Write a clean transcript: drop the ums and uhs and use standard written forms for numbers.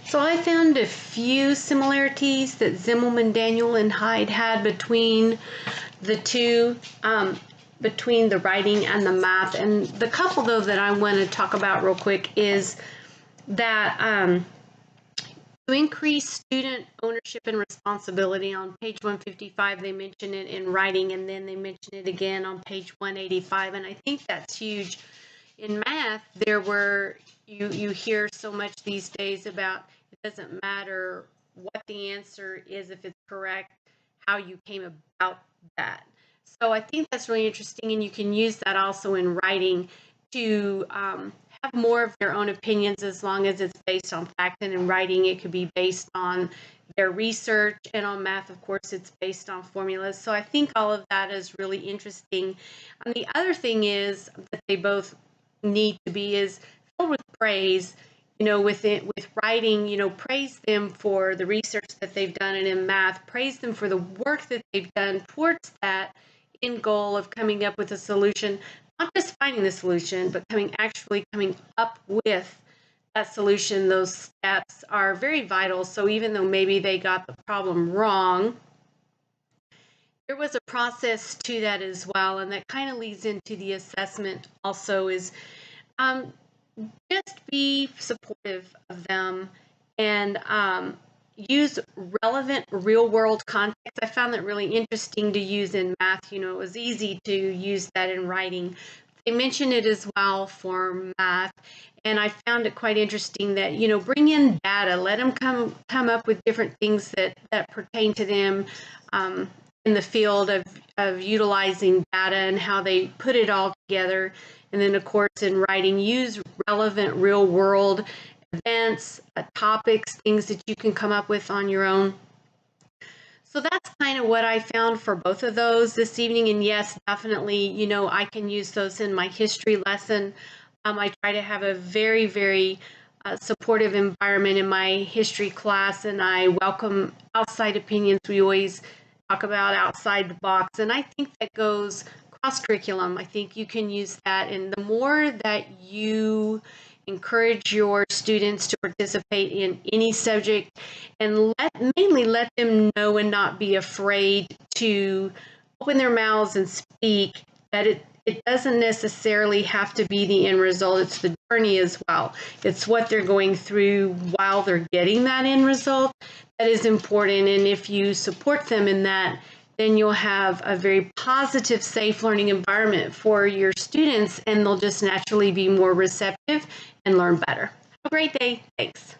So I found a few similarities that Zimmelman, Daniel, and Hyde had between the two, between the writing and the math. And the couple, though, that I want to talk about real quick is that to increase student ownership and responsibility, on page 155, they mention it in writing, and then they mention it again on page 185. And I think that's huge. In math, you hear so much these days about it doesn't matter what the answer is if it's correct, how you came about that. So I think that's really interesting, and you can use that also in writing to have more of their own opinions, as long as it's based on fact. And in writing, it could be based on their research, and on math, of course, it's based on formulas. So I think all of that is really interesting. And the other thing is that they both need to be is filled with praise. With writing, praise them for the research that they've done, and in math, praise them for the work that they've done towards that end goal of coming up with a solution, not just finding the solution, but actually coming up with that solution. Those steps are very vital. So even though maybe they got the problem wrong, there was a process to that as well. And that kind of leads into the assessment also, is just be supportive of them, and use relevant real-world context. I found that really interesting to use in math. It was easy to use that in writing. They mention it as well for math, and I found it quite interesting that, bring in data, let them come up with different things that pertain to them in the field of utilizing data, and how they put it all together. And then, of course, in writing, use relevant real-world events, topics, things that you can come up with on your own. So that's kind of what I found for both of those this evening. And yes, definitely, I can use those in my history lesson. I try to have a very, very supportive environment in my history class, and I welcome outside opinions. We always talk about outside the box, and I think that goes cross-curriculum. I think you can use that, and the more that you encourage your students to participate in any subject, and mainly let them know and not be afraid to open their mouths and speak, that it doesn't necessarily have to be the end result. It's the journey as well. It's what they're going through while they're getting that end result that is important. And if you support them in that, then you'll have a very positive, safe learning environment for your students, and they'll just naturally be more receptive and learn better. Have a great day. Thanks.